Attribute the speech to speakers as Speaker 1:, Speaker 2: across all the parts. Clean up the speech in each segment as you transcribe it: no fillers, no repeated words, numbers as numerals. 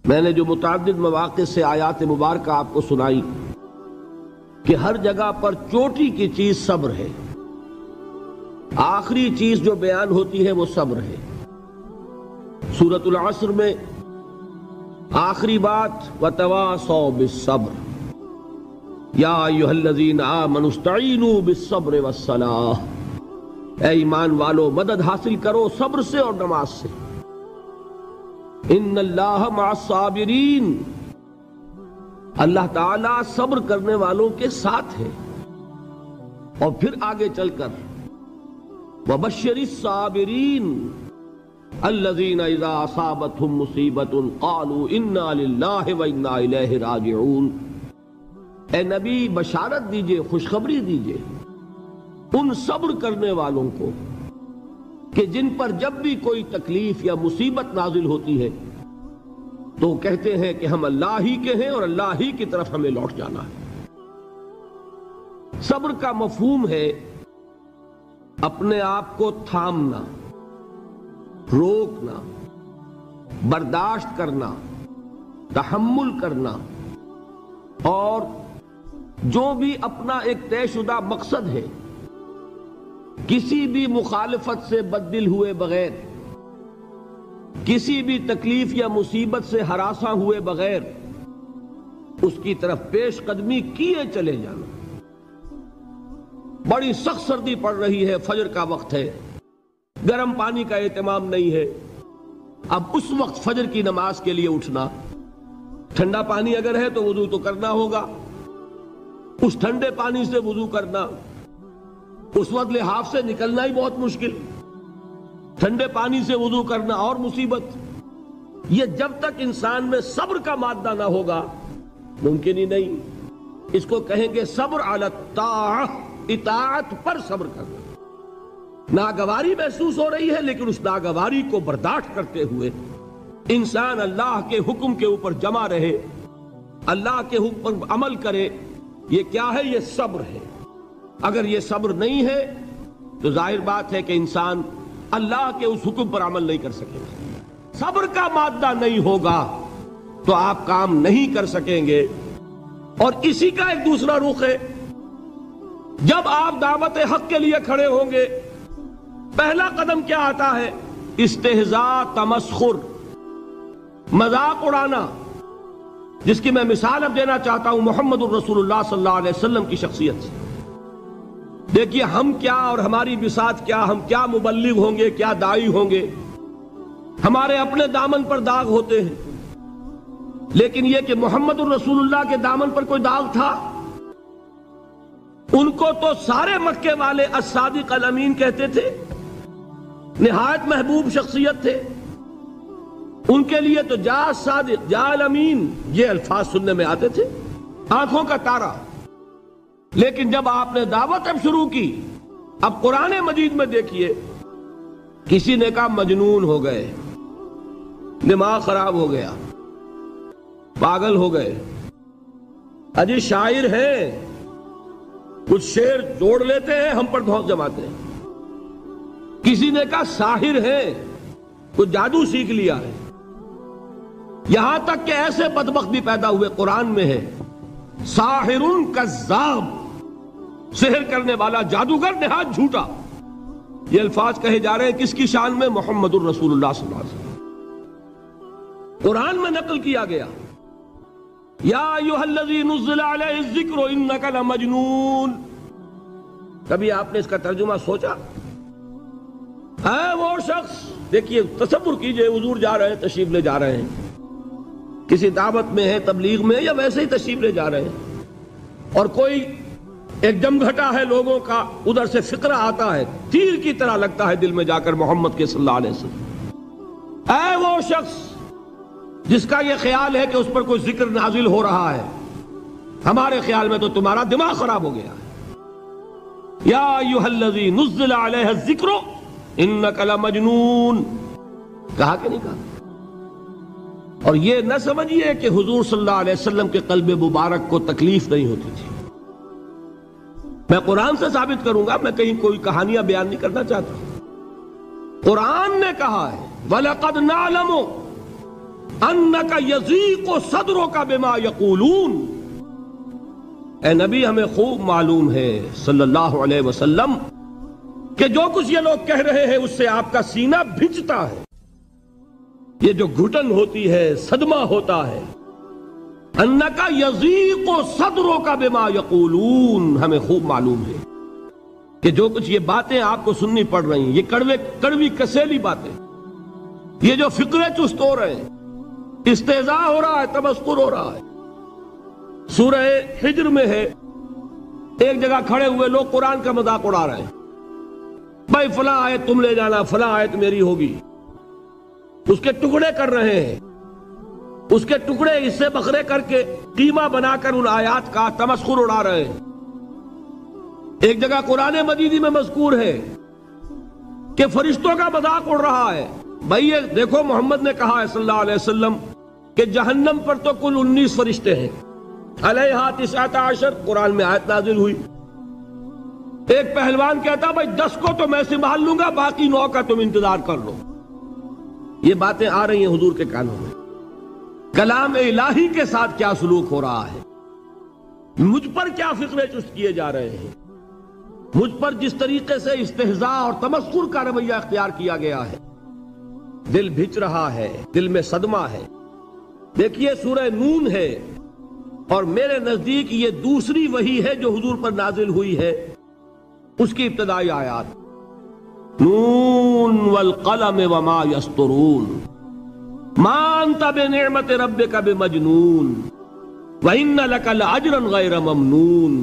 Speaker 1: میں نے جو متعدد مواقع سے آیات مبارکہ آپ کو سنائی کہ ہر جگہ پر چوٹی کی چیز صبر ہے، آخری چیز جو بیان ہوتی ہے وہ صبر ہے۔ سورۃ العصر میں آخری بات وَتَوَاصَوْا بِالصَّبْرِ یا ایھا الذین آمنوا استعینوا بالصبر والصلاۃ، اے ایمان والو مدد حاصل کرو صبر سے اور نماز سے۔ ان اللہ مع الصابرین، اللہ تعالی صبر کرنے والوں کے ساتھ ہے۔ اور پھر آگے چل کر وبشر الصابرین الذین اذا اصابتهم مصیبۃ قالوا انا للہ وانا الیہ راجعون، اے نبی بشارت دیجئے، خوشخبری دیجئے ان صبر کرنے والوں کو کہ جن پر جب بھی کوئی تکلیف یا مصیبت نازل ہوتی ہے تو کہتے ہیں کہ ہم اللہ ہی کے ہیں اور اللہ ہی کی طرف ہمیں لوٹ جانا ہے۔ صبر کا مفہوم ہے اپنے آپ کو تھامنا، روکنا، برداشت کرنا، تحمل کرنا، اور جو بھی اپنا ایک طے شدہ مقصد ہے کسی بھی مخالفت سے بددل ہوئے بغیر، کسی بھی تکلیف یا مصیبت سے ہراساں ہوئے بغیر اس کی طرف پیش قدمی کیے چلے جانا۔ بڑی سخت سردی پڑ رہی ہے، فجر کا وقت ہے، گرم پانی کا اہتمام نہیں ہے، اب اس وقت فجر کی نماز کے لیے اٹھنا، ٹھنڈا پانی اگر ہے تو وضو تو کرنا ہوگا، اس ٹھنڈے پانی سے وضو کرنا، اس وقت لحاف سے نکلنا ہی بہت مشکل، ٹھنڈے پانی سے وضو کرنا اور مصیبت۔ یہ جب تک انسان میں صبر کا مادہ نہ ہوگا ممکن ہی نہیں۔ اس کو کہیں گے صبر علی الطاعہ، اطاعت پر صبر کرنا۔ ناگواری محسوس ہو رہی ہے لیکن اس ناگواری کو برداشت کرتے ہوئے انسان اللہ کے حکم کے اوپر جمع رہے، اللہ کے حکم پر عمل کرے۔ یہ کیا ہے؟ یہ صبر ہے۔ اگر یہ صبر نہیں ہے تو ظاہر بات ہے کہ انسان اللہ کے اس حکم پر عمل نہیں کر سکے گا۔ صبر کا مادہ نہیں ہوگا تو آپ کام نہیں کر سکیں گے۔ اور اسی کا ایک دوسرا رخ ہے، جب آپ دعوت حق کے لیے کھڑے ہوں گے پہلا قدم کیا آتا ہے؟ استہزاء، تمسخر، مذاق اڑانا، جس کی میں مثال اب دینا چاہتا ہوں محمد الرسول اللہ صلی اللہ علیہ وسلم کی شخصیت سے۔ دیکھیے ہم کیا اور ہماری بساط کیا، ہم کیا مبلغ ہوں گے، کیا داعی ہوں گے، ہمارے اپنے دامن پر داغ ہوتے ہیں، لیکن یہ کہ محمد الرسول اللہ کے دامن پر کوئی داغ تھا؟ ان کو تو سارے مکے والے الصادق الامین کہتے تھے، نہایت محبوب شخصیت تھے، ان کے لیے تو جا صادق جا الامین یہ الفاظ سننے میں آتے تھے، آنکھوں کا تارا۔ لیکن جب آپ نے دعوت اب شروع کی، اب قرآن مجید میں دیکھیے کسی نے کہا مجنون ہو گئے، دماغ خراب ہو گیا، پاگل ہو گئے، اجی شاعر ہیں، کچھ شعر جوڑ لیتے ہیں ہم پر دھوس جماتے ہیں۔ کسی نے کہا ساحر ہے، کچھ جادو سیکھ لیا ہے، یہاں تک کہ ایسے بدبخت بھی پیدا ہوئے، قرآن میں ہے ساحر کذاب، سحر کرنے والا جادوگر نہایت جھوٹا۔ یہ الفاظ کہے جا رہے ہیں کس کی شان میں؟ محمد الرسول اللہ صلی اللہ علیہ وسلم۔ قرآن میں نقل کیا گیا یا ایھا الذی نزل علیہ الذکر انک لمجنون۔ کبھی آپ نے اس کا ترجمہ سوچا؟ ہے وہ شخص، دیکھیے تصور کیجئے حضور جا رہے ہیں، تشریف لے جا رہے ہیں، کسی دعوت میں ہے، تبلیغ میں، یا ویسے ہی تشریف لے جا رہے ہیں، اور کوئی ایک جمگھٹا ہے لوگوں کا، ادھر سے فقرہ آتا ہے، تیر کی طرح لگتا ہے دل میں جا کر محمد کے صلی اللہ علیہ وسلم۔ اے وہ شخص جس کا یہ خیال ہے کہ اس پر کوئی ذکر نازل ہو رہا ہے، ہمارے خیال میں تو تمہارا دماغ خراب ہو گیا ہے۔ یا ایھا الذی نزل علیہ الذکر انک لمجنون، کہا کہ نہیں کہا؟ اور یہ نہ سمجھیے کہ حضور صلی اللہ علیہ وسلم کے قلب مبارک کو تکلیف نہیں ہوتی تھی۔ میں قرآن سے ثابت کروں گا، میں کہیں کوئی کہانیاں بیان نہیں کرنا چاہتا۔ قرآن نے کہا ہے وَلَقَدْ نَعْلَمُ انک یضیق صدرک بما یقولون، اے نبی ہمیں خوب معلوم ہے صلی اللہ علیہ وسلم کہ جو کچھ یہ لوگ کہہ رہے ہیں اس سے آپ کا سینہ بھجتا ہے، یہ جو گھٹن ہوتی ہے، صدمہ ہوتا ہے۔ انک یضیق صدرک بما یقولون، ہمیں خوب معلوم ہے کہ جو کچھ یہ باتیں آپ کو سننی پڑ رہی ہیں، یہ کڑوی کسیلی باتیں، یہ جو فقرے چست ہو رہے ہیں، استہزاء ہو رہا ہے، تمسخر ہو رہا ہے۔ سورہ حجر میں ہے، ایک جگہ کھڑے ہوئے لوگ قرآن کا مذاق اڑا رہے ہیں، بھائی فلاں آیت تم لے جانا، فلاں آیت میری ہوگی، اس کے ٹکڑے کر رہے ہیں، اس کے ٹکڑے حصے بکھرے کر کے قیمہ بنا کر ان آیات کا تمسخر اڑا رہے ہیں۔ ایک جگہ قرآن مجید میں مذکور ہے کہ فرشتوں کا مذاق اڑ رہا ہے، بھائی یہ دیکھو محمد نے کہا ہے صلی اللہ علیہ وسلم کہ جہنم پر تو کل 19 فرشتے ہیں، علیہا 19 قرآن میں آیت نازل ہوئی۔ ایک پہلوان کہتا بھائی 10 کو تو میں سنبھال لوں گا، باقی 9 کا تم انتظار کر لو۔ یہ باتیں آ رہی ہیں حضور کے کانوں میں، کلام الہی کے ساتھ کیا سلوک ہو رہا ہے، مجھ پر کیا فقرے چست کیے جا رہے ہیں، مجھ پر جس طریقے سے استہزاء اور تمسخر کا رویہ اختیار کیا گیا ہے، دل بھج رہا ہے، دل میں صدمہ ہے۔ دیکھیے سورہ نون ہے، اور میرے نزدیک یہ دوسری وحی ہے جو حضور پر نازل ہوئی ہے، اس کی ابتدائی آیات، نون والقلم وما یسطرون ما انت بنعمت ربک بمجنون وان لک لاجرا غیر ممنون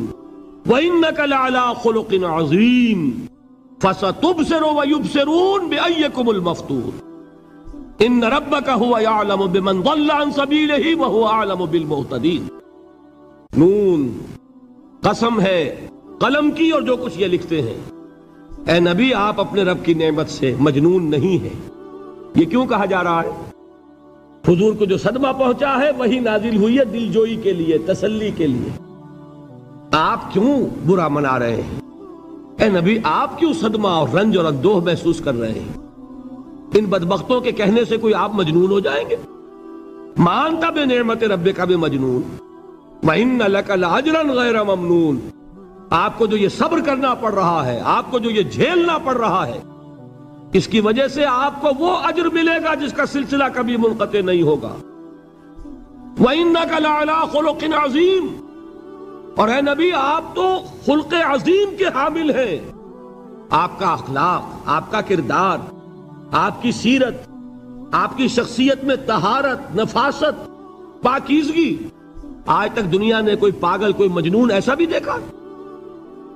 Speaker 1: وانک لعلی خلق عظیم فستبصر ویبصرون بأیکم المفتون ان ربک هو یعلم بمن ضل عن سبیلہ وهو اعلم بالمہتدین۔ نون، قسم ہے قلم کی اور جو کچھ یہ لکھتے ہیں۔ اے نبی آپ اپنے رب کی نعمت سے مجنون نہیں ہیں۔ یہ کیوں کہا جا رہا ہے؟ حضور کو جو صدمہ پہنچا ہے وہی نازل ہوئی ہے دل جوئی کے لیے، تسلی کے لیے۔ آپ کیوں برا منا رہے ہیں؟ اے نبی آپ کیوں صدمہ اور رنج اور اندوہ محسوس کر رہے ہیں؟ ان بدبختوں کے کہنے سے کوئی آپ مجنون ہو جائیں گے؟ ما انت بنعمت ربک بمجنون وَإِنَّ لَكَ لَأَجْرًا غَيْرَ مَمْنُونَ، آپ کو جو یہ صبر کرنا پڑ رہا ہے، آپ کو جو یہ جھیلنا پڑ رہا ہے، اس کی وجہ سے آپ کو وہ اجر ملے گا جس کا سلسلہ کبھی منقطع نہیں ہوگا۔ وَإِنَّكَ لَعَلَىٰ خُلُقٍ عَظِيمٍ، اور اے نبی آپ تو خلق عظیم کے حامل ہیں۔ آپ کا اخلاق، آپ کا کردار، آپ کی سیرت، آپ کی شخصیت میں طہارت، نفاست، پاکیزگی، آج تک دنیا نے کوئی پاگل، کوئی مجنون ایسا بھی دیکھا؟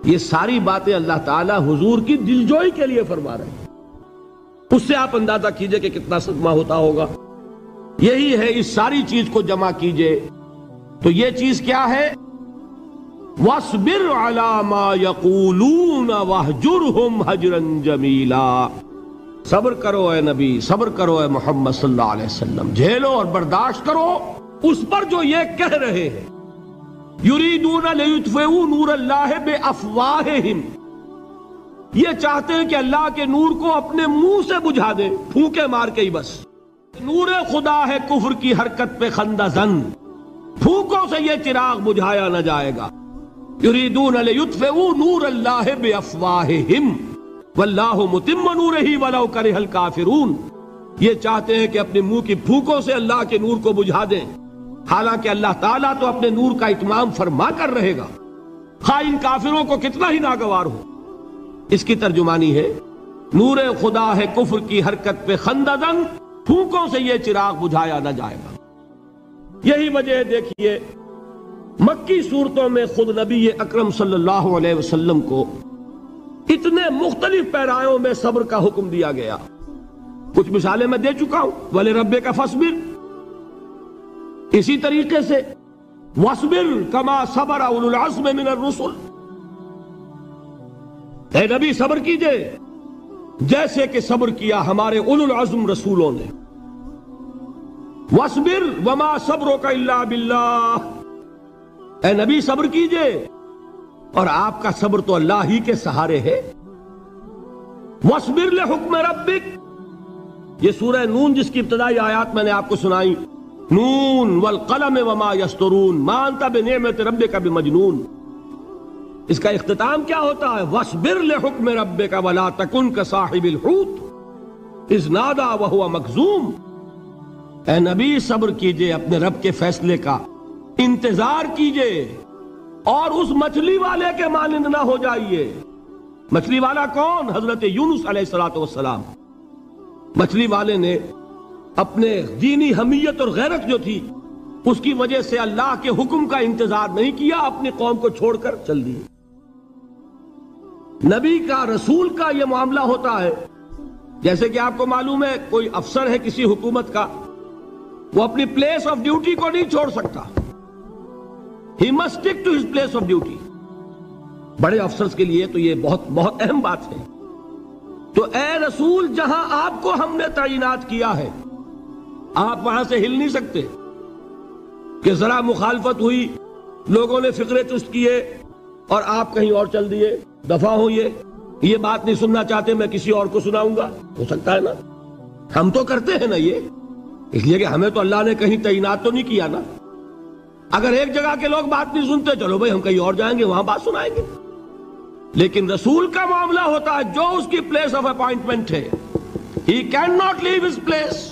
Speaker 1: یہ ساری باتیں اللہ تعالی حضور کی دلجوئی کے لیے فرما رہے ہیں۔ اس سے آپ اندازہ کیجئے کہ کتنا صدمہ ہوتا ہوگا۔ یہی ہے، اس ساری چیز کو جمع کیجئے تو یہ چیز کیا ہے؟ وَاصْبِرْ عَلَىٰ مَا يَقُولُونَ وَاهْجُرْهُمْ هَجْرًا جَمِيلًا، صبر کرو اے نبی، صبر کرو اے محمد صلی اللہ علیہ وسلم، جھیلو اور برداشت کرو اس پر جو یہ کہہ رہے ہیں۔ یریدون لیطفئوا نور اللہ بافواہہم، یہ چاہتے ہیں کہ اللہ کے نور کو اپنے منہ سے بجھا دیں، پھونکے مار کے ہی بس۔ نور خدا ہے کفر کی حرکت پہ خندہ زن، پھونکوں سے یہ چراغ بجھایا نہ جائے گا۔ یریدون لیطفئوا نور اللہ بافواہہم واللہ متم نورہ ولو کرہ الکافرون، یہ چاہتے ہیں کہ اپنے منہ کی پھونکوں سے اللہ کے نور کو بجھا دیں، حالانکہ اللہ تعالیٰ تو اپنے نور کا اتمام فرما کر رہے گا، خواہ ان کافروں کو کتنا ہی ناگوار ہو۔ اس کی ترجمانی ہے نور خدا ہے کفر کی حرکت پہ خندہ زن، پھونکوں سے یہ چراغ بجھایا نہ جائے گا۔ یہی وجہ ہے، دیکھیے مکی صورتوں میں خود نبی اکرم صلی اللہ علیہ وسلم کو اتنے مختلف پیرایوں میں صبر کا حکم دیا گیا۔ کچھ مثالیں میں دے چکا ہوں، وَلِرَبِّكَ فَاصْبِرْ، اسی طریقے سے وَاصْبِرْ كَمَا صَبَرَ أُولُو الْعَزْمِ مِنَ الرُّسُلِ، اے نبی صبر کیجئے جیسے کہ صبر کیا ہمارے اولو العزم رسولوں نے۔ وَاصْبِرْ وَمَا صَبْرُكَ إِلَّا بِاللَّهِ، اے نبی صبر کیجئے اور آپ کا صبر تو اللہ ہی کے سہارے ہے۔ وَاصْبِرْ لِحُکْمِ رَبِّكَ، یہ سورہ نون جس کی ابتدائی آیات میں نے آپ کو سنائی، نون والقلم وما یسطرون ما انت بنعمت ربک بمجنون، اس کا اختتام کیا ہوتا ہے؟ وَاصْبِرْ لِحُکْمِ رَبِّكَ وَلَا تَكُنْ كَصَاحِبِ الْحُوتِ اِذْ نَادَىٰ وَهُوَ مَكْظُومٌ، اے نبی صبر کیجئے اپنے رب کے فیصلے کا، انتظار کیجئے اور اس مچھلی والے کے مانند نہ ہو جائیے۔ مچھلی والا کون؟ حضرت یونس علیہ السلام۔ مچھلی والے نے اپنے دینی حمیت اور غیرت جو تھی اس کی وجہ سے اللہ کے حکم کا انتظار نہیں کیا، اپنی قوم کو چھوڑ کر چل دیے۔ نبی کا، رسول کا یہ معاملہ ہوتا ہے، جیسے کہ آپ کو معلوم ہے کوئی افسر ہے کسی حکومت کا، وہ اپنی پلیس آف ڈیوٹی کو نہیں چھوڑ سکتا، he must stick to his place of duty. بڑے افسرز کے لیے تو یہ بہت بہت اہم بات ہے۔ تو اے رسول، جہاں آپ کو ہم نے تعینات کیا ہے آپ وہاں سے ہل نہیں سکتے کہ ذرا مخالفت ہوئی، لوگوں نے فقرے چست کیے اور آپ کہیں اور چل دیے، دفع ہوئیے، یہ بات نہیں سننا چاہتے میں کسی اور کو سناؤں گا، ہو سکتا ہے نا؟ ہم تو کرتے ہیں نا یہ، اس لیے کہ ہمیں تو اللہ نے کہیں تعینات تو نہیں کیا نا۔ اگر ایک جگہ کے لوگ بات نہیں سنتے، چلو بھائی ہم کہیں اور جائیں گے، وہاں بات سنائیں گے۔ لیکن رسول کا معاملہ ہوتا ہے جو اس کی پلیس آف اپوائنٹمنٹ ہے، he cannot leave his place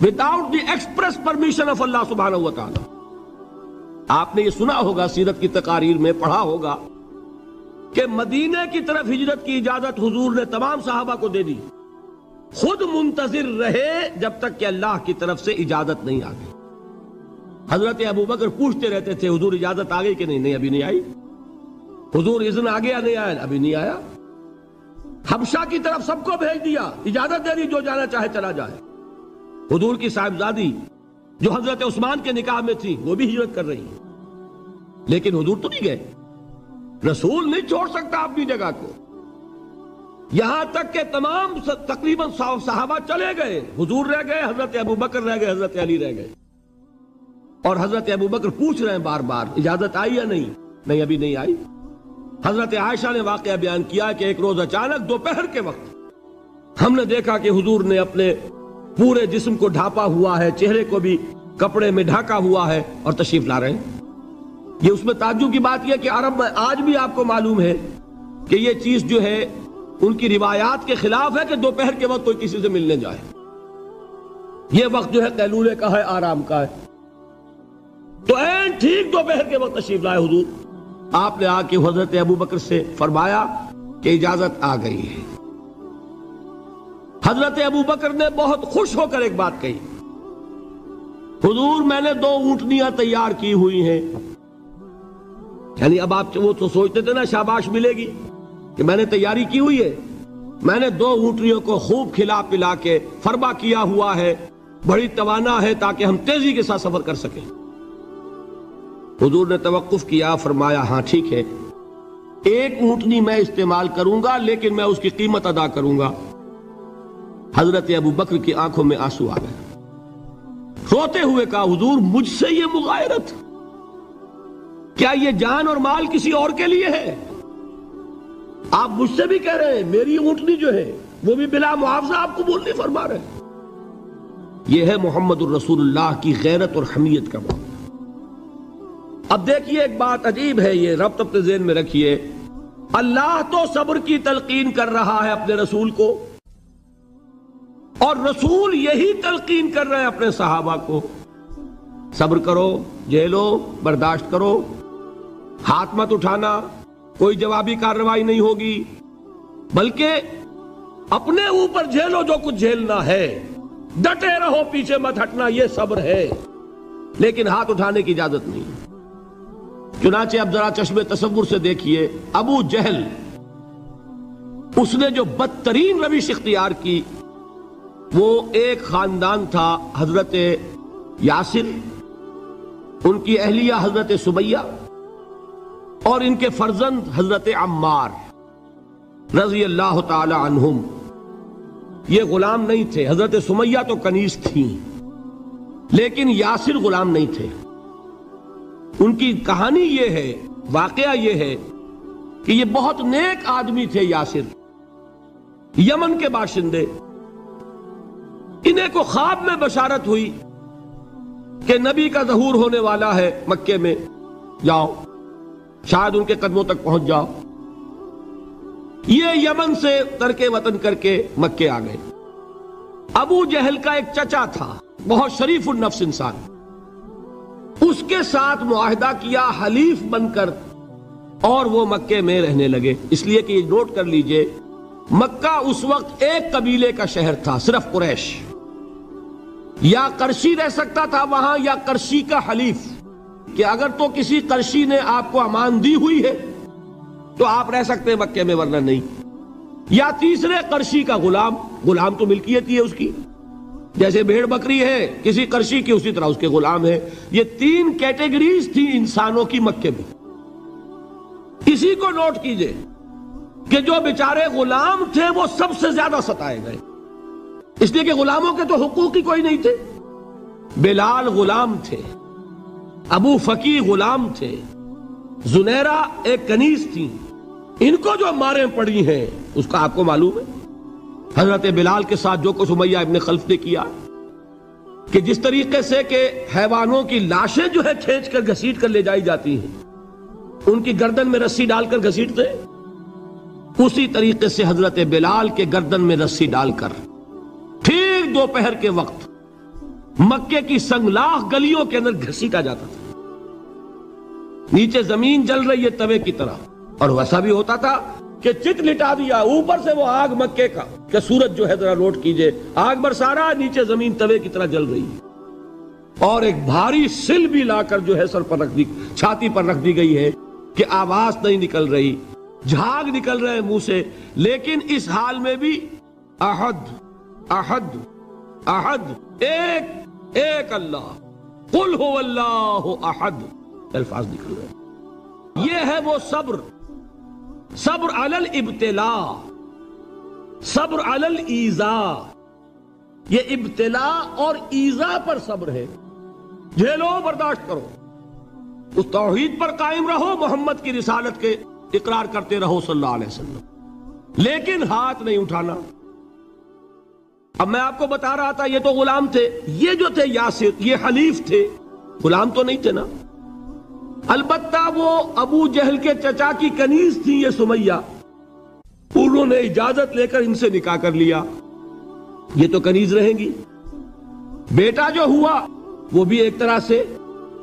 Speaker 1: without the express permission of اللہ سبحانہ وتعالی۔ آپ نے یہ سنا ہوگا، سیرت کی تقاریر میں پڑھا ہوگا کہ مدینے کی طرف ہجرت کی اجازت حضور نے تمام صحابہ کو دے دی، خود منتظر رہے جب تک کہ اللہ کی طرف سے اجازت نہیں آ گئی۔ حضرت ابوبکر پوچھتے رہتے تھے حضور اجازت آ گئی کہ نہیں؟ نہیں ابھی نہیں آئی۔ حضور اذن آ گیا؟ نہیں آیا، ابھی نہیں آیا۔ حبشہ کی طرف سب کو بھیج دیا، اجازت دے دی جو جانا چاہے چلا جائے۔ حضور کی صاحبزادی جو حضرت عثمان کے نکاح میں تھی وہ بھی ہجرت کر رہی ہیں، لیکن حضور تو نہیں گئے۔ رسول نہیں چھوڑ سکتا اپنی جگہ کو، یہاں تک کہ تمام تقریباً صحابہ چلے گئے، حضور رہ گئے، حضرت ابوبکر رہ گئے، حضرت علی رہ گئے، اور حضرت ابوبکر پوچھ رہے ہیں بار بار اجازت آئی یا نہیں؟ نہیں ابھی نہیں آئی۔ حضرت عائشہ نے واقعہ بیان کیا کہ ایک روز اچانک دوپہر کے وقت ہم نے دیکھا کہ حضور نے اپنے پورے جسم کو ڈھانپا ہوا ہے، چہرے کو بھی کپڑے میں ڈھانکا ہوا ہے اور تشریف لا رہے ہیں۔ یہ اس میں تعجب کی بات یہ کہ عرب میں آج بھی آپ کو معلوم ہے کہ یہ چیز جو ہے ان کی روایات کے خلاف ہے کہ دوپہر کے وقت کوئی کسی سے ملنے جائے۔ یہ وقت جو ہے قیلولے کا ہے، آرام کا ہے۔ تو این ٹھیک دوپہر کے وقت تشریف لائے حضور، آپ نے آ کے حضرت ابوبکر سے فرمایا کہ اجازت آ گئی ہے۔ حضرت ابوبکر نے بہت خوش ہو کر ایک بات کہی، حضور میں نے 2 اونٹنیاں تیار کی ہوئی ہیں۔ یعنی اب آپ وہ تو سوچتے تھے نا شاباش ملے گی کہ میں نے تیاری کی ہوئی ہے، میں نے 2 اونٹنیوں کو خوب کھلا پلا کے فربا کیا ہوا ہے، بڑی توانا ہے تاکہ ہم تیزی کے ساتھ سفر کر سکیں۔ حضور نے توقف کیا، فرمایا ہاں ٹھیک ہے، 1 اونٹنی میں استعمال کروں گا لیکن میں اس کی قیمت ادا کروں گا۔ حضرت ابوبکر کی آنکھوں میں آنسو آ گئے، روتے ہوئے کہا حضور مجھ سے یہ مغایرت، کیا یہ جان اور مال کسی اور کے لیے ہے؟ آپ مجھ سے بھی کہہ رہے ہیں میری اونٹنی جو ہے وہ بھی بلا معاوضہ آپ قبول نہیں فرما رہے۔ یہ ہے محمد الرسول اللہ کی غیرت اور حمیت کا معاملہ۔ اب دیکھیے ایک بات عجیب ہے، یہ ربط اپنے ذہن میں رکھیے، اللہ تو صبر کی تلقین کر رہا ہے اپنے رسول کو، اور رسول یہی تلقین کر رہے ہیں اپنے صحابہ کو، صبر کرو، جھیلو، برداشت کرو، ہاتھ مت اٹھانا، کوئی جوابی کارروائی نہیں ہوگی، بلکہ اپنے اوپر جھیلو جو کچھ جھیلنا ہے، ڈٹے رہو، پیچھے مت ہٹنا، یہ صبر ہے، لیکن ہاتھ اٹھانے کی اجازت نہیں۔ چنانچہ اب ذرا چشم تصور سے دیکھیے، ابو جہل اس نے جو بدترین روش اختیار کی، وہ ایک خاندان تھا حضرت یاسر، ان کی اہلیہ حضرت سمیہ، اور ان کے فرزند حضرت عمار رضی اللہ تعالی عنہم۔ یہ غلام نہیں تھے، حضرت سمیہ تو کنیز تھیں لیکن یاسر غلام نہیں تھے۔ ان کی کہانی یہ ہے، واقعہ یہ ہے کہ یہ بہت نیک آدمی تھے یاسر، یمن کے باشندے، انہیں کو خواب میں بشارت ہوئی کہ نبی کا ظہور ہونے والا ہے مکے میں، جاؤ شاید ان کے قدموں تک پہنچ جاؤ۔ یہ یمن سے ترک وطن کر کے مکے آ گئے۔ ابو جہل کا ایک چچا تھا، بہت شریف النفس انسان، اس کے ساتھ معاہدہ کیا حلیف بن کر، اور وہ مکے میں رہنے لگے۔ اس لیے کہ یہ نوٹ کر لیجئے، مکہ اس وقت ایک قبیلے کا شہر تھا، صرف قریش۔ یا قرشی رہ سکتا تھا وہاں، یا قرشی کا حلیف، کہ اگر تو کسی قرشی نے آپ کو امان دی ہوئی ہے تو آپ رہ سکتے ہیں مکے میں، ورنہ نہیں۔ یا تیسرے قرشی کا غلام، غلام تو ملکیت ہی ہے اس کی، جیسے بھیڑ بکری ہے کسی قرشی کی، اسی طرح اس کے غلام ہے۔ یہ تین کیٹیگریز تھی انسانوں کی مکے میں۔ اسی کو نوٹ کیجئے کہ جو بیچارے غلام تھے وہ سب سے زیادہ ستائے گئے، اس لیے کہ غلاموں کے تو حقوق ہی کوئی نہیں تھے۔ بلال غلام تھے، ابو فقی غلام تھے، زنیرہ ایک کنیز تھی، ان کو جو ماریں پڑی ہیں اس کا آپ کو معلوم ہے۔ حضرت بلال کے ساتھ جو کچھ امیہ ابن خلف نے کیا، کہ جس طریقے سے کہ حیوانوں کی لاشیں جو ہے کھینچ کر گھسیٹ کر لے جائی جاتی ہیں، ان کی گردن میں رسی ڈال کر گھسیٹتے، اسی طریقے سے حضرت بلال کے گردن میں رسی ڈال کر ٹھیک دوپہر کے وقت مکے کی سنگلاخ گلیوں کے اندر گھسیٹا جاتا تھا۔ نیچے زمین جل رہی ہے توے کی طرح، اور ویسا بھی ہوتا تھا کہ چت لٹا دیا، اوپر سے وہ آگ مکے کا، کہ سورج جو ہے ذرا نوٹ کیجئے، آگ برسا رہا، نیچے زمین توے کی طرح جل رہی ہے، اور ایک بھاری سل بھی لا کر جو ہے سر پر رکھ دی، چھاتی پر رکھ دی گئی ہے کہ آواز نہیں نکل رہی، جھاگ نکل رہے منہ سے، لیکن اس حال میں بھی احد احد احد، ایک ایک اللہ، قل هو اللہ احد، الفاظ نکل رہے۔ یہ ہے وہ صبر، صبر علی الابتلاء، صبر علی الایذاء۔ یہ ابتلاء اور ایذاء پر صبر ہے، جھیلو، برداشت کرو، اس توحید پر قائم رہو، محمد کی رسالت کے اقرار کرتے رہو صلی اللہ علیہ وسلم، لیکن ہاتھ نہیں اٹھانا۔ اب میں آپ کو بتا رہا تھا یہ تو غلام تھے، یہ جو تھے یاسر، یہ حلیف تھے، غلام تو نہیں تھے نا۔ البتہ وہ ابو جہل کے چچا کی کنیز تھی یہ سمیہ، انہوں نے اجازت لے کر ان سے نکاح کر لیا، یہ تو کنیز رہیں گی۔ بیٹا جو ہوا وہ بھی ایک طرح سے،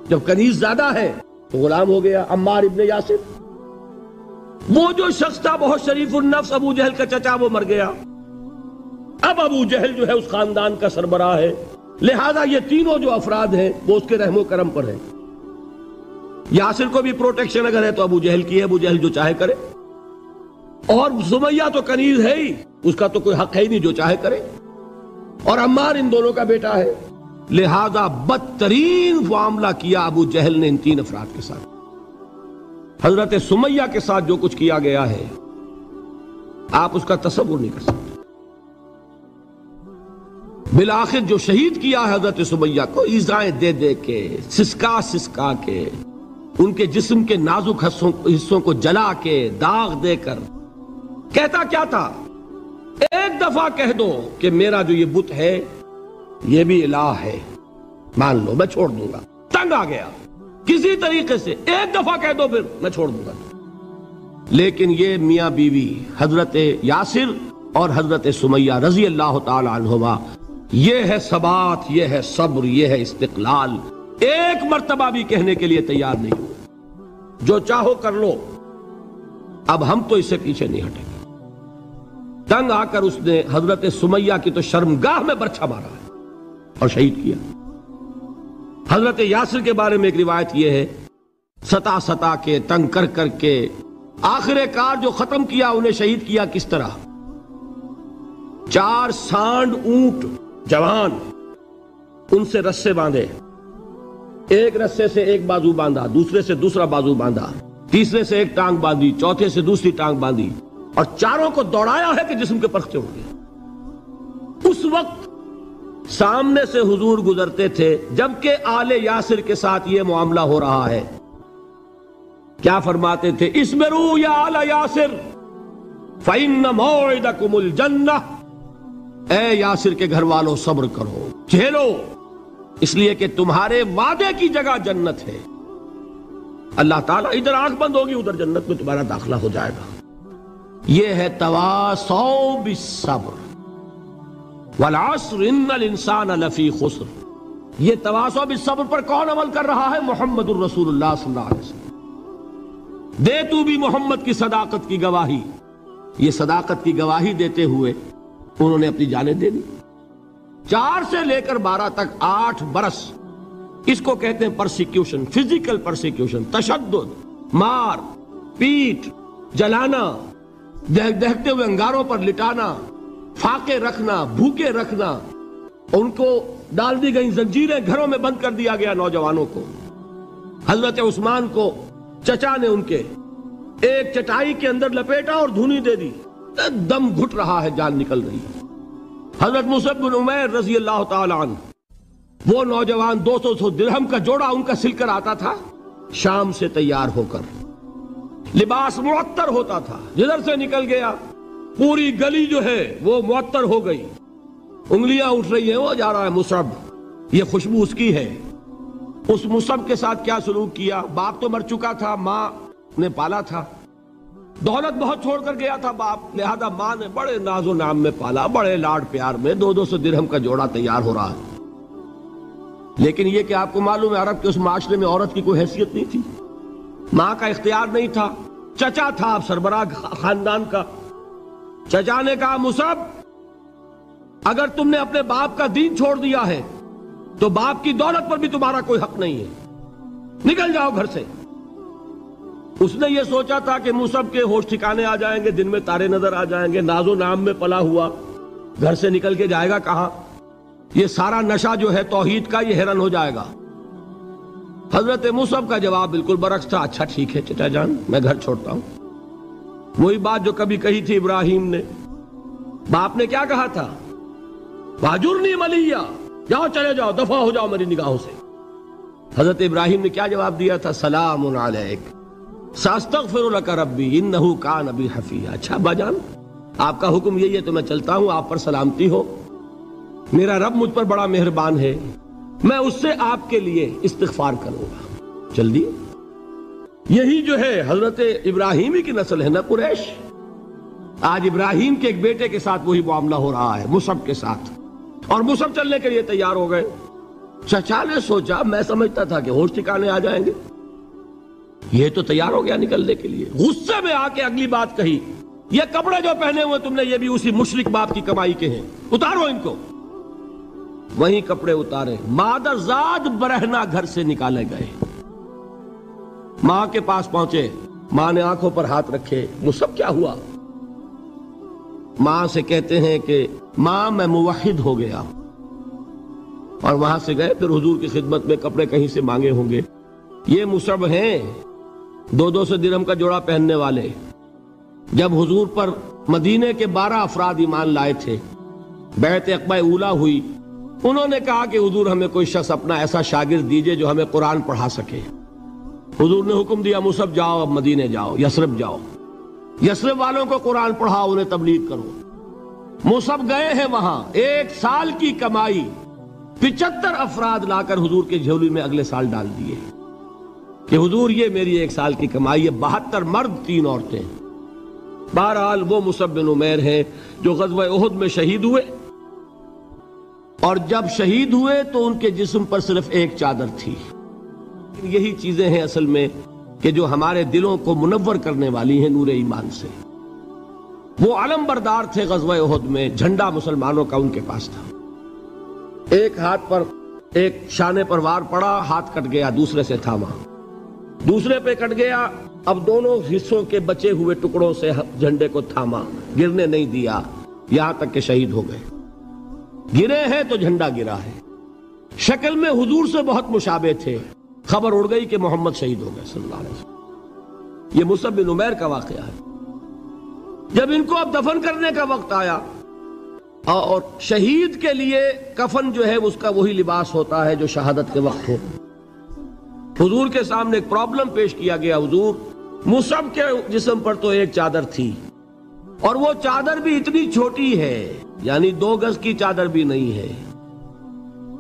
Speaker 1: جب کنیز زیادہ ہے تو غلام ہو گیا، عمار ابن یاسر۔ وہ جو شخص تھا بہت شریف النفس ابو جہل کا چچا، وہ مر گیا، اب ابو جہل جو ہے اس خاندان کا سربراہ ہے، لہذا یہ تینوں جو افراد ہیں وہ اس کے رحم و کرم پر ہیں۔ یاسر کو بھی پروٹیکشن اگر ہے تو ابو جہل کی ہے، ابو جہل جو چاہے کرے، اور سمیہ تو کنیز ہے ہی، اس کا تو کوئی حق ہے ہی نہیں، جو چاہے کرے، اور عمار ان دونوں کا بیٹا ہے، لہذا بدترین معاملہ کیا ابو جہل نے ان تین افراد کے ساتھ۔ حضرت سمیہ کے ساتھ جو کچھ کیا گیا ہے آپ اس کا تصور نہیں کر سکتے۔ بالآخر جو شہید کیا ہے حضرت سمیہ کو، ایذائیں دے دے کے، سسکا سسکا کے، ان کے جسم کے نازک حصوں کو جلا کے، داغ دے کر، کہتا کیا تھا، ایک دفعہ کہہ دو کہ میرا جو یہ بت ہے یہ بھی الہ ہے، مان لو، میں چھوڑ دوں گا۔ تنگ آ گیا، کسی طریقے سے ایک دفعہ کہہ دو پھر میں چھوڑ دوں گا۔ لیکن یہ میاں بیوی حضرت یاسر اور حضرت سمیہ رضی اللہ تعالی عنہما، یہ ہے ثبات، یہ ہے صبر، یہ ہے استقلال، ایک مرتبہ بھی کہنے کے لیے تیار نہیں ہوئے، جو چاہو کر لو، اب ہم تو اس سے پیچھے نہیں ہٹیں گے۔ تنگ آ کر اس نے حضرت سمیہ کی تو شرمگاہ میں برچھا مارا ہے اور شہید کیا۔ حضرت یاسر کے بارے میں ایک روایت یہ ہے، ستا ستا کے، تنگ کر کر کے، آخر کار جو ختم کیا، انہیں شہید کیا کس طرح، 4 سانڈ اونٹ جوان، ان سے رسے باندھے، ایک رسے سے ایک بازو باندھا، دوسرے سے دوسرا بازو باندھا، تیسرے سے ایک ٹانگ باندھی، چوتھے سے دوسری ٹانگ باندھی، اور چاروں کو دوڑایا ہے کہ جسم کے پرخچے ہو گئے۔ اس وقت سامنے سے حضور گزرتے تھے جبکہ آل یاسر کے ساتھ یہ معاملہ ہو رہا ہے، کیا فرماتے تھے، اصبروا یا آل یاسر فإن موعدکم الجنہ، اے یاسر کے گھر والوں صبر کرو، جھیلو، اس لیے کہ تمہارے وعدے کی جگہ جنت ہے۔ اللہ تعالیٰ ادھر آنکھ بند ہوگی ادھر جنت میں تمہارا داخلہ ہو جائے گا۔ یہ ہے تواصوا بالصبر والعصر ان الانسان لفی خسر۔ یہ تواصوا بالصبر پر کون عمل کر رہا ہے؟ محمد الرسول اللہ صلی اللہ علیہ وسلم۔ دے تو بھی محمد کی صداقت کی گواہی۔ یہ صداقت کی گواہی دیتے ہوئے انہوں نے اپنی جانیں دے دی۔ 4 سے لے کر 12 تک 8 برس، اس کو کہتے ہیں پرسیکیوشن، فزیکل پرسیکیوشن، تشدد، مار پیٹ، جلانا، دہکتے ہوئے انگاروں پر لٹانا، فاقے رکھنا، بھوکے رکھنا، ان کو ڈال دی گئی زنجیریں، گھروں میں بند کر دیا گیا نوجوانوں کو۔ حضرت عثمان کو چچا نے ان کے ایک چٹائی کے اندر لپیٹا اور دھونی دے دی، دم گھٹ رہا ہے، جان نکل رہی ہے۔ حضرت مصعب بن عمیر رضی اللہ تعالی عنہ، وہ نوجوان 200 درہم کا جوڑا ان کا سل کر آتا تھا شام سے تیار ہو کر، لباس معطر ہوتا تھا، جدھر سے نکل گیا پوری گلی جو ہے وہ معطر ہو گئی، انگلیاں اٹھ رہی ہیں، وہ جا رہا ہے مصعب، یہ خوشبو اس کی ہے۔ اس مصعب کے ساتھ کیا سلوک کیا؟ باپ تو مر چکا تھا، ماں نے پالا تھا، دولت بہت چھوڑ کر گیا تھا باپ، لہذا ماں نے بڑے ناز و نام میں پالا، بڑے لاڈ پیار میں، 200 درہم کا جوڑا تیار ہو رہا ہے۔ لیکن یہ کہ آپ کو معلوم ہے عرب کے اس معاشرے میں عورت کی کوئی حیثیت نہیں تھی، ماں کا اختیار نہیں تھا، چچا تھا آپ سربراہ خاندان کا۔ چچا نے کہا مصعب، اگر تم نے اپنے باپ کا دین چھوڑ دیا ہے تو باپ کی دولت پر بھی تمہارا کوئی حق نہیں ہے، نکل جاؤ گھر سے۔ اس نے یہ سوچا تھا کہ مصعب کے ہوش ٹھکانے آ جائیں گے، دن میں تارے نظر آ جائیں گے، ناز و نام میں پلا ہوا، گھر سے نکل کے جائے گا کہاں؟ یہ سارا نشہ جو ہے توحید کا، یہ حیران ہو جائے گا۔ حضرت مصعب کا جواب بالکل برعکس تھا، اچھا ٹھیک ہے چچا جان، میں گھر چھوڑتا ہوں۔ وہی بات جو کبھی کہی تھی ابراہیم نے، باپ نے کیا کہا تھا؟ واجرنی ملیہ، جاؤ چلے جاؤ، دفع ہو جاؤ میری نگاہوں سے۔ حضرت ابراہیم نے کیا جواب دیا تھا؟ سلام علیک ساستغفر لک ربی انہ کان بی حفیہ۔ اچھا ابا جان، آپ کا حکم یہی ہے تو میں چلتا ہوں، آپ پر سلامتی ہو، میرا رب مجھ پر بڑا مہربان ہے، میں اس سے آپ کے لیے استغفار کروں گا۔ چل دی۔ یہی جو ہے حضرت ابراہیمی کی نسل ہے نا قریش۔ آج ابراہیم کے ایک بیٹے کے ساتھ وہی معاملہ ہو رہا ہے، مصعب کے ساتھ، اور مصعب چلنے کے لیے تیار ہو گئے۔ چچا نے سوچا، میں سمجھتا تھا کہ ہوش ٹھکانے آ جائیں گے، یہ تو تیار ہو گیا نکلنے کے لیے۔ غصے میں آ کے اگلی بات کہی، یہ کپڑے جو پہنے ہوئے تم نے یہ بھی اسی مشرک باپ کی کمائی کے ہیں، اتارو ان کو۔ وہیں کپڑے اتارے، مادر زاد برہنہ گھر سے نکالے گئے۔ ماں کے پاس پہنچے، ماں نے آنکھوں پر ہاتھ رکھے، مصعب کیا ہوا؟ ماں سے کہتے ہیں کہ ماں میں موحد ہو گیا، اور وہاں سے گئے پھر حضور کی خدمت میں، کپڑے کہیں سے مانگے ہوں گے۔ یہ مصعب ہیں 200 درہم کا جوڑا پہننے والے۔ جب حضور پر مدینے کے 12 افراد ایمان لائے تھے، بیعت عقبہ اولیٰ ہوئی، انہوں نے کہا کہ حضور ہمیں کوئی شخص اپنا ایسا شاگرد دیجئے جو ہمیں قرآن پڑھا سکے۔ حضور نے حکم دیا مصعب جاؤ، اب مدینے جاؤ، یثرب جاؤ، یثرب والوں کو قرآن پڑھاؤ، انہیں تبلیغ کرو۔ مصعب گئے ہیں وہاں، 1 سال کی کمائی 75 افراد لا کر حضور کے جھولی میں اگلے سال ڈال دیے کہ حضور یہ میری 1 سال کی کمائی ہے، 72 مرد 3 عورتیں۔ بہرحال وہ مصعب بن عمیر ہیں جو غزوہ احد میں شہید ہوئے، اور جب شہید ہوئے تو ان کے جسم پر صرف 1 چادر تھی۔ یہی چیزیں ہیں اصل میں کہ جو ہمارے دلوں کو منور کرنے والی ہیں نور ایمان سے۔ وہ علم بردار تھے غزوہ احد میں، جھنڈا مسلمانوں کا ان کے پاس تھا۔ ایک ہاتھ پر ایک شانے پر وار پڑا، ہاتھ کٹ گیا، دوسرے سے تھاما، دوسرے پہ کٹ گیا، اب دونوں حصوں کے بچے ہوئے ٹکڑوں سے جھنڈے کو تھاما، گرنے نہیں دیا، یہاں تک کہ شہید ہو گئے۔ گرے ہیں تو جھنڈا گرا ہے۔ شکل میں حضور سے بہت مشابہ تھے، خبر اڑ گئی کہ محمد شہید ہو گئے صلی اللہ علیہ وسلم۔ یہ مصعب بن عمیر کا واقعہ ہے۔ جب ان کو اب دفن کرنے کا وقت آیا، اور شہید کے لیے کفن جو ہے اس کا وہی لباس ہوتا ہے جو شہادت کے وقت ہو، حضور کے سامنے ایک پرابلم پیش کیا گیا۔ حضور، مصعب کے جسم پر تو 1 چادر تھی، اور وہ چادر بھی اتنی چھوٹی ہے، یعنی 2 گز کی چادر بھی نہیں ہے،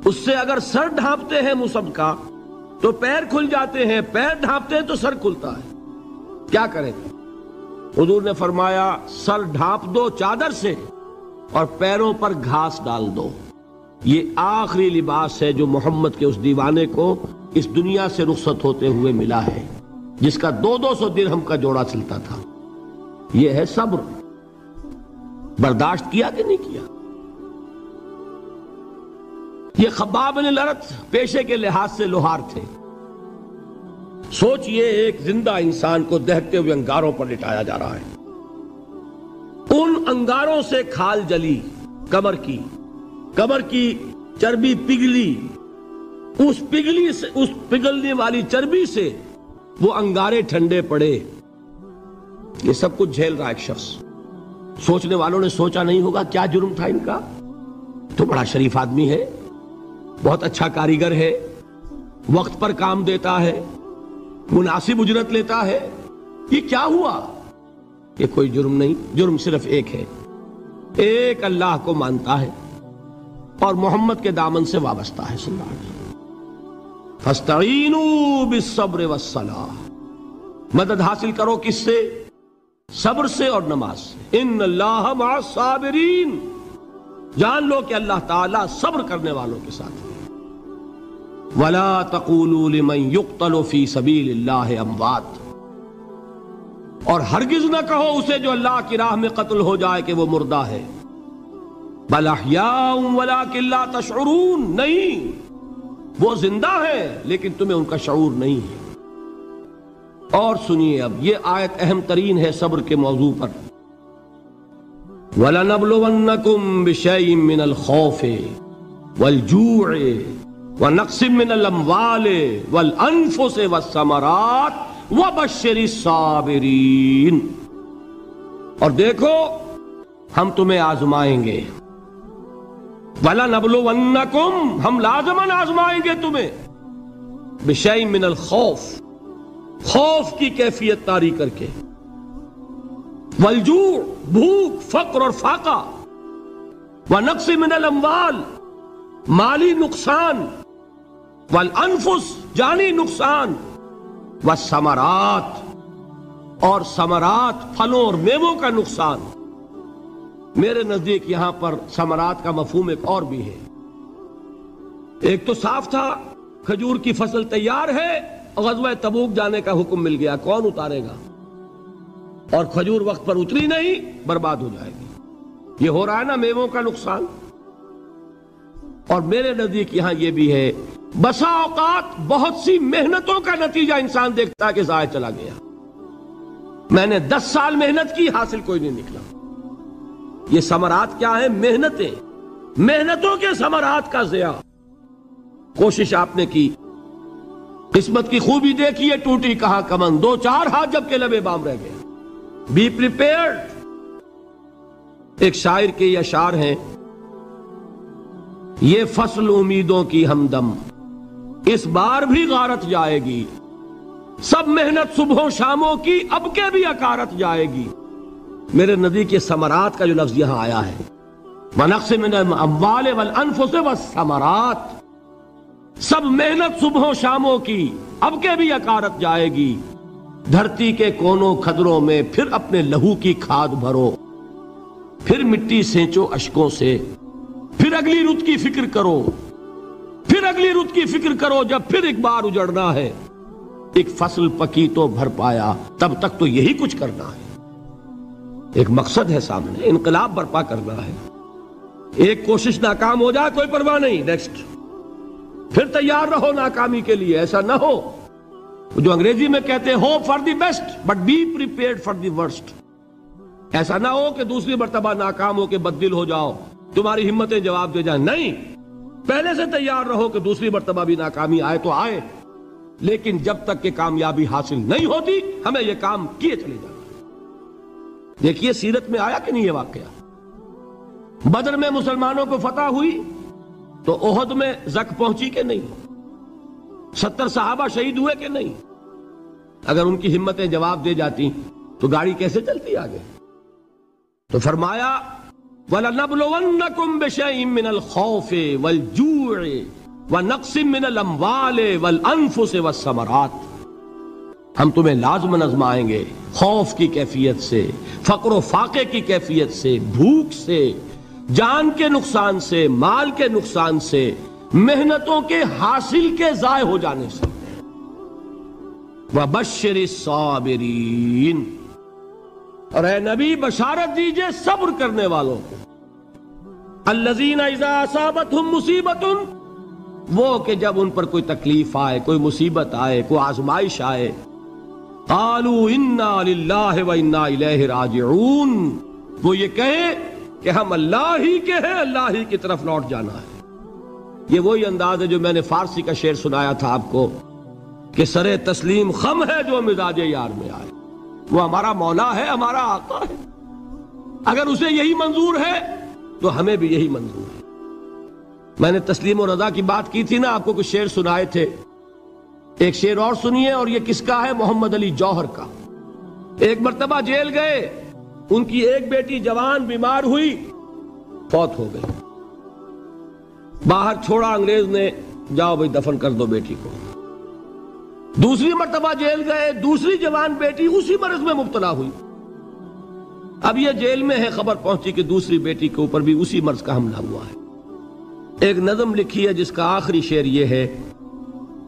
Speaker 1: اس سے اگر سر ڈھانپتے ہیں مصحف کا تو پیر کھل جاتے ہیں، پیر ڈھانپتے ہیں تو سر کھلتا ہے، کیا کریں؟ حضور نے فرمایا سر ڈھانپ دو چادر سے اور پیروں پر گھاس ڈال دو۔ یہ آخری لباس ہے جو محمد کے اس دیوانے کو اس دنیا سے رخصت ہوتے ہوئے ملا ہے، جس کا 200 درہم کا جوڑا چلتا تھا۔ یہ ہے صبر۔ برداشت کیا کہ نہیں کیا؟ یہ خباب بن الارت پیشے کے لحاظ سے لوہار تھے۔ سوچئے ایک زندہ انسان کو دہتے ہوئے انگاروں پر لٹایا جا رہا ہے، ان انگاروں سے کھال جلی، کمر کی چربی پگھلی، اس پگھلنے والی چربی سے وہ انگارے ٹھنڈے پڑے۔ یہ سب کچھ جھیل رہا ایک شخص۔ سوچنے والوں نے سوچا نہیں ہوگا کیا جرم تھا ان کا، تو بڑا شریف آدمی ہے، بہت اچھا کاریگر ہے، وقت پر کام دیتا ہے، مناسب اجرت لیتا ہے، یہ کیا ہوا؟ یہ کوئی جرم نہیں، جرم صرف ایک ہے، ایک اللہ کو مانتا ہے اور محمد کے دامن سے وابستہ ہے صلی اللہ علیہ وسلم۔ فاستعینوا بالصبر والصلاۃ، مدد حاصل کرو کس سے؟ صبر سے اور نماز سے۔ ان اللہ مع الصابرین، جان لو کہ اللہ تعالیٰ صبر کرنے والوں کے ساتھ ہے۔ وَلَا تَقُولُوا لِمَنْ يُقْتَلُ فِي سَبِيلِ اللَّهِ أَمْوَاتٌ، اور ہرگز نہ کہو اسے جو اللہ کی راہ میں قتل ہو جائے کہ وہ مردہ ہے۔ بَلْ أَحْيَاءٌ وَلَكِنْ لَا تَشْعُرُونَ، نہیں، وہ زندہ ہے لیکن تمہیں ان کا شعور نہیں ہے۔ اور سنیے اب یہ آیت اہم ترین ہے صبر کے موضوع پر۔ وَلَنَبْلُوَنَّكُمْ بِشَيْءٍ مِّنَ الْخَوْفِ وَالْجُوعِ وَنَقْصٍ مِّنَ الْأَمْوَالِ وَالْأَنفُسِ وَالثَّمَرَاتِ وَبَشِّرِ الصَّابِرِينَ، اور دیکھو ہم تمہیں آزمائیں گے۔ وَلَنَبْلُوَنَّكُمْ، ہم لازماً آزمائیں گے تمہیں، بِشَيْءٍ مِّنَ الْخَوْفِ، خوف کی کیفیت طاری کر کے، والجوع، بھوک، فقر اور فاقہ، ونقص من الاموال، مالی نقصان، والانفس، جانی نقصان، والثمرات، اور ثمرات، پھلوں اور میووں کا نقصان۔ میرے نزدیک یہاں پر ثمرات کا مفہوم ایک اور بھی ہے۔ ایک تو صاف تھا کھجور کی فصل تیار ہے، غزوہ تبوک جانے کا حکم مل گیا، کون اتارے گا؟ اور کھجور وقت پر اتری نہیں، برباد ہو جائے گی۔ یہ ہو رہا ہے نا میووں کا نقصان۔ اور میرے نزدیک یہاں یہ بھی ہے، بسا اوقات بہت سی محنتوں کا نتیجہ انسان دیکھتا ہے کہ ضائع چلا گیا، میں نے 10 سال محنت کی، حاصل کوئی نہیں نکلا۔ یہ ثمرات کیا ہیں؟ محنتیں، محنتوں کے ثمرات کا ضیاع۔ کوشش آپ نے کی، قسمت کی خوبی دیکھیے، ٹوٹی کہاں کمن، 2-4 ہاتھ جب کے لبے بام رہ گئے۔ Be prepared. ایک شاعر کے یہ اشعار ہیں، یہ فصل امیدوں کی ہمدم اس بار بھی غارت جائے گی، سب محنت صبحوں شاموں کی اب کے بھی اکارت جائے گی۔ میرے نزدیک یہ ثمرات کا جو لفظ یہاں آیا ہے، وَنَقْصٍ مِّنَ الْأَمْوَالِ وَالْأَنفُسِ وَالثَّمَرَاتِ، سب محنت صبحوں شاموں کی اب کے بھی اکارت جائے گی۔ دھرتی کے کونوں کھدروں میں پھر اپنے لہو کی کھاد بھرو، پھر مٹی سینچو اشکوں سے، پھر اگلی رت کی فکر کرو، پھر اگلی رت کی فکر کرو، جب پھر ایک بار اجڑنا ہے۔ ایک فصل پکی تو بھر پایا، تب تک تو یہی کچھ کرنا ہے۔ ایک مقصد ہے سامنے، انقلاب برپا کرنا ہے۔ ایک کوشش ناکام ہو جائے کوئی پرواہ نہیں، نیکسٹ، پھر تیار رہو ناکامی کے لیے۔ ایسا نہ ہو جو انگریزی میں کہتے ہیں hope for the best but be prepared for the worst. ایسا نہ ہو کہ دوسری مرتبہ ناکام ہو کے بددل ہو جاؤ، تمہاری ہمتیں جواب دے جائیں، نہیں، پہلے سے تیار رہو کہ دوسری مرتبہ بھی ناکامی آئے تو آئے، لیکن جب تک کہ کامیابی حاصل نہیں ہوتی ہمیں یہ کام کیے چلے جانا۔ دیکھیے سیرت میں آیا کہ نہیں یہ واقعہ؟ بدر میں مسلمانوں کو فتح ہوئی تو احد میں زک پہنچی کہ نہیں؟ 70 صحابہ شہید ہوئے کہ نہیں؟ اگر ان کی ہمتیں جواب دے جاتی تو گاڑی کیسے چلتی آگے؟ تو فرمایا وَلَنَبْلُوَنَّكُمْ بِشَيْءٍ مِّنَ الْخَوْفِ وَالْجُوعِ وَنَقْصٍ مِّنَ الْأَمْوَالِ وَالْأَنفُسِ وَالثَّمَرَاتِ، ہم تمہیں لازماً آزمائیں گے خوف کی کیفیت سے، فقر و فاقے کی کیفیت سے، بھوک سے، جان کے نقصان سے، مال کے نقصان سے، محنتوں کے حاصل کے ضائع ہو جانے سے۔ وَبَشِّرِ الصَّابِرِينَ، اور اے نبی بشارت دیجئے صبر کرنے والوں کو، الَّذِينَ إِذَا أَصَابَتْهُمْ مُصِيبَةٌ، وہ کہ جب ان پر کوئی تکلیف آئے، کوئی مصیبت آئے، کوئی آزمائش آئے، قالوا انا للہ وانا الیہ راجعون، وہ یہ کہیں کہ ہم اللہ ہی کے ہیں، اللہ ہی کی طرف لوٹ جانا ہے۔ یہ وہی انداز ہے جو میں نے فارسی کا شعر سنایا تھا آپ کو کہ سر تسلیم خم ہے جو مزاج یار میں آئے۔ وہ ہمارا مولا ہے، ہمارا آقا ہے، اگر اسے یہی منظور ہے تو ہمیں بھی یہی منظور ہے۔ میں نے تسلیم و رضا کی بات کی تھی نا، آپ کو کچھ شعر سنائے تھے، ایک شعر اور سنیے، اور یہ کس کا ہے؟ محمد علی جوہر کا۔ ایک مرتبہ جیل گئے، ان کی ایک بیٹی جوان بیمار ہوئی، فوت ہو گئی، باہر چھوڑا انگریز نے، جاؤ بھائی دفن کر دو بیٹی کو۔ دوسری مرتبہ جیل گئے، دوسری جوان بیٹی اسی مرض میں مبتلا ہوئی، اب یہ جیل میں ہے، خبر پہنچی کہ دوسری بیٹی کے اوپر بھی اسی مرض کا حملہ ہوا ہے۔ ایک نظم لکھی ہے جس کا آخری شعر یہ ہے،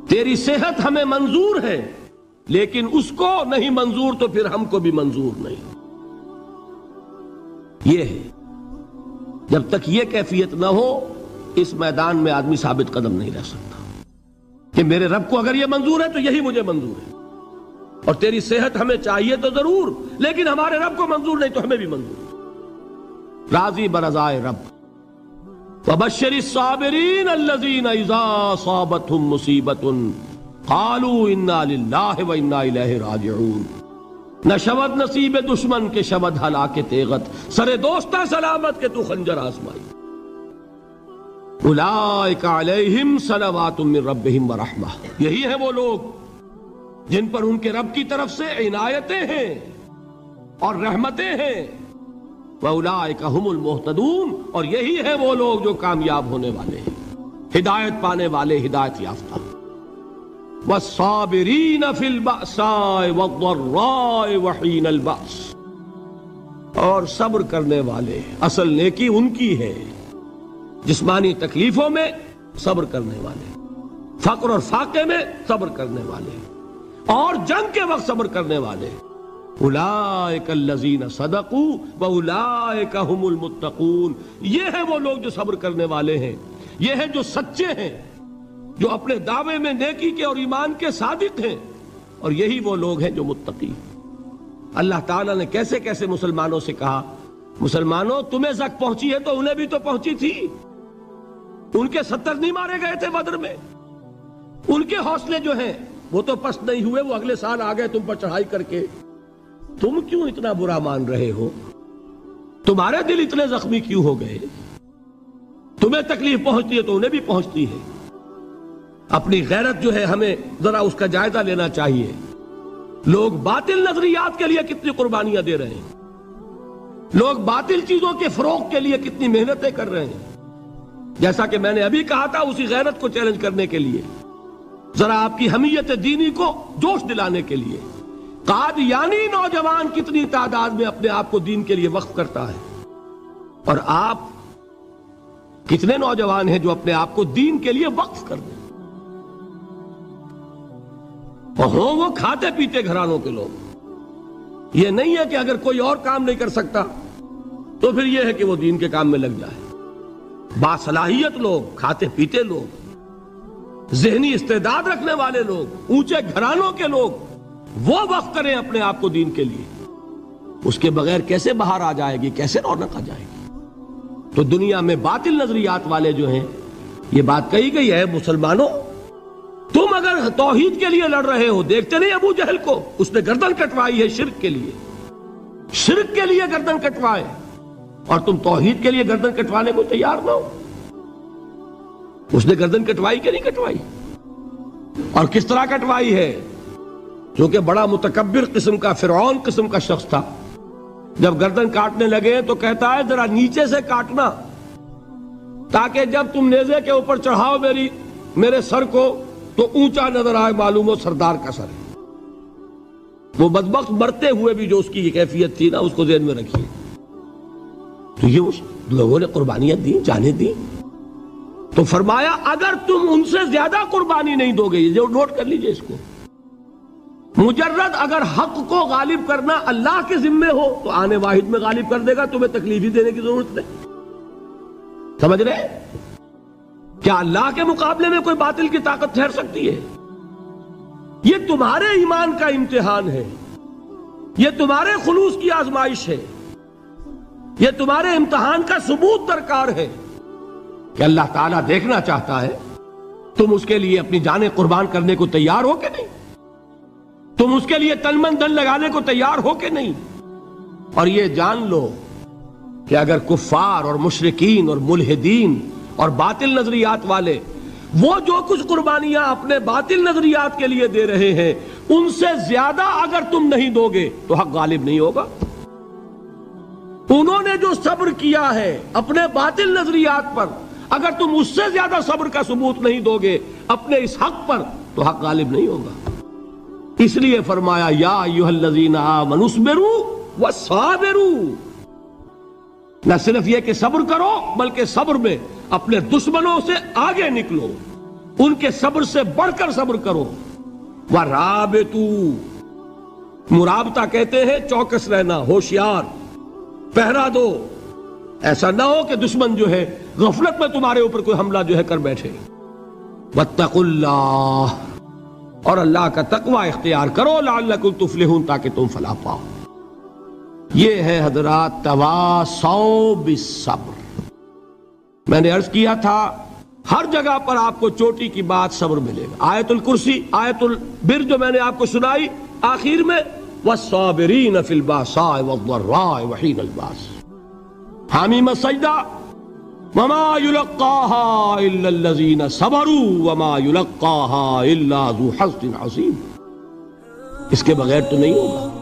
Speaker 1: تیری صحت ہمیں منظور ہے لیکن اس کو نہیں منظور تو پھر ہم کو بھی منظور نہیں۔ یہ ہے، جب تک یہ کیفیت نہ ہو اس میدان میں آدمی ثابت قدم نہیں رہ سکتا کہ میرے رب کو اگر یہ منظور ہے تو یہی مجھے منظور ہے، اور تیری صحت ہمیں چاہیے تو ضرور لیکن ہمارے رب کو منظور نہیں تو ہمیں بھی منظور ہے۔ راضی برضائے رب۔ وَبَشِّرِ الصَّابِرِينَ الَّذِينَ إِذَا أَصَابَتْهُمْ مُصِيبَةٌ قَالُوا إِنَّا لِلَّهِ وَإِنَّا إِلَيْهِ رَاجِعُونَ، نہ شود نصیب دشمن کے شود ہلاکے تیغت، سر دوستہ سلامت کے تو خنجر آزمائی۔ اولئک علیہم صلوات من ربہم ورحمہ، یہی ہے وہ لوگ جن پر ان کے رب کی طرف سے عنایتیں ہیں اور رحمتیں ہیں۔ وَأُولَئِكَ هُمُ الْمُهْتَدُونَ، اور یہی ہے وہ لوگ جو کامیاب ہونے والے ہیں، ہدایت پانے والے، ہدایت یافتہ۔ وَالصَّابِرِينَ فِي الْبَأْسَاءِ وَالضَّرَّاءِ وَحِينَ الْبَأْسِ، اور صبر کرنے والے، اصل نیکی ان کی ہے، جسمانی تکلیفوں میں صبر کرنے والے، فقر اور فاقے میں صبر کرنے والے، اور جنگ کے وقت صبر کرنے والے۔ اولئک الذین صدقوا واولئک هم المتقون، یہ ہے وہ لوگ جو صبر کرنے والے ہیں، یہ ہے جو سچے ہیں، جو اپنے دعوے میں نیکی کے اور ایمان کے صادق ہیں، اور یہی وہ لوگ ہیں جو متقی۔ اللہ تعالیٰ نے کیسے کیسے مسلمانوں سے کہا، مسلمانوں تمہیں زک پہنچی ہے تو انہیں بھی تو پہنچی تھی، ان کے 70 نہیں مارے گئے تھے بدر میں، ان کے حوصلے جو ہیں وہ تو پست نہیں ہوئے، وہ اگلے سال آ گئے تم پر چڑھائی کر کے، تم کیوں اتنا برا مان رہے ہو؟ تمہارے دل اتنے زخمی کیوں ہو گئے؟ تمہیں تکلیف پہنچتی ہے تو انہیں بھی پہنچتی ہے۔ اپنی غیرت جو ہے ہمیں ذرا اس کا جائزہ لینا چاہیے۔ لوگ باطل نظریات کے لیے کتنی قربانیاں دے رہے ہیں، لوگ باطل چیزوں کے فروغ کے لیے کتنی محنتیں کر رہے ہیں۔ جیسا کہ میں نے ابھی کہا تھا، اسی غیرت کو چیلنج کرنے کے لیے، ذرا آپ کی حمیت دینی کو جوش دلانے کے لیے، قادیانی نوجوان کتنی تعداد میں اپنے آپ کو دین کے لیے وقف کرتا ہے، اور آپ کتنے نوجوان ہیں جو اپنے آپ کو دین کے لیے وقف کر دیں، اور ہوں وہ کھاتے پیتے گھرانوں کے لوگ۔ یہ نہیں ہے کہ اگر کوئی اور کام نہیں کر سکتا تو پھر یہ ہے کہ وہ دین کے کام میں لگ جائے۔ باصلاحیت لوگ، کھاتے پیتے لوگ، ذہنی استعداد رکھنے والے لوگ، اونچے گھرانوں کے لوگ، وہ وقف کریں اپنے آپ کو دین کے لیے، اس کے بغیر کیسے باہر آ جائے گی، کیسے رونق آ جائے گی؟ تو دنیا میں باطل نظریات والے جو ہیں، یہ بات کہی گئی ہے، مسلمانوں تم اگر توحید کے لیے لڑ رہے ہو، دیکھتے نہیں ابو جہل کو، اس نے گردن کٹوائی ہے شرک کے لیے، شرک کے لیے گردن کٹوائے، اور تم توحید کے لیے گردن کٹوانے کو تیار نہ ہو۔ اس نے گردن کٹوائی کہ نہیں کٹوائی؟ اور کس طرح کٹوائی ہے؟ جو کہ بڑا متکبر قسم کا، فرعون قسم کا شخص تھا، جب گردن کاٹنے لگے تو کہتا ہے ذرا نیچے سے کاٹنا، تاکہ جب تم نیزے کے اوپر چڑھاؤ میرے سر کو تو اونچا نظر آئے، معلوم ہو سردار کا سر ہے۔ وہ بدبخت مرتے ہوئے بھی جو اس کی یہ کیفیت تھی نا، اس کو ذہن میں رکھیے۔ تو یہ اس لوگوں نے قربانیاں دی، جانیں دی۔ تو فرمایا اگر تم ان سے زیادہ قربانی نہیں دو گے، جو نوٹ کر لیجئے اس کو، مجرد اگر حق کو غالب کرنا اللہ کے ذمے ہو تو آنے واحد میں غالب کر دے گا، تمہیں تکلیف ہی دینے کی ضرورت نہیں۔ سمجھ رہے؟ کیا اللہ کے مقابلے میں کوئی باطل کی طاقت ٹھہر سکتی ہے؟ یہ تمہارے ایمان کا امتحان ہے، یہ تمہارے خلوص کی آزمائش ہے، یہ تمہارے امتحان کا ثبوت درکار ہے کہ اللہ تعالیٰ دیکھنا چاہتا ہے تم اس کے لیے اپنی جانیں قربان کرنے کو تیار ہو کہ نہیں، تم اس کے لیے تن من دھن لگانے کو تیار ہو کہ نہیں۔ اور یہ جان لو کہ اگر کفار اور مشرکین اور ملحدین اور باطل نظریات والے وہ جو کچھ قربانیاں اپنے باطل نظریات کے لیے دے رہے ہیں، ان سے زیادہ اگر تم نہیں دو گے تو حق غالب نہیں ہوگا۔ انہوں نے جو صبر کیا ہے اپنے باطل نظریات پر، اگر تم اس سے زیادہ صبر کا ثبوت نہیں دو گے اپنے اس حق پر تو حق غالب نہیں ہوگا۔ اس لیے فرمایا یا ایھا الذین آمنوا اصبروا وصابروا، نہ صرف یہ کہ صبر کرو بلکہ صبر میں اپنے دشمنوں سے آگے نکلو، ان کے صبر سے بڑھ کر صبر کرو۔ وَرَابِطُوا، مرابطہ کہتے ہیں چوکس رہنا، ہوشیار، پہرا دو، ایسا نہ ہو کہ دشمن جو ہے غفلت میں تمہارے اوپر کوئی حملہ جو ہے کر بیٹھے۔ وَاتَّقُوا اللَّهَ، اور اللہ کا تقوی اختیار کرو، لعلکم تفلحون، تاکہ تم فلاح پاؤ۔ یہ ہے حضرات تواصوا بالصبر۔ میں نے عرض کیا تھا ہر جگہ پر آپ کو چوٹی کی بات صبر ملے گا۔ آیت الکرسی، آیت البر جو میں نے آپ کو سنائی آخر میں، والصابرین فی الباساء والضراء وحین الباس، حامیم السجدہ، وما یلقاها الا الذین صبروا وما یلقاها الا ذو حظ عظیم۔ اس کے بغیر تو نہیں ہوگا۔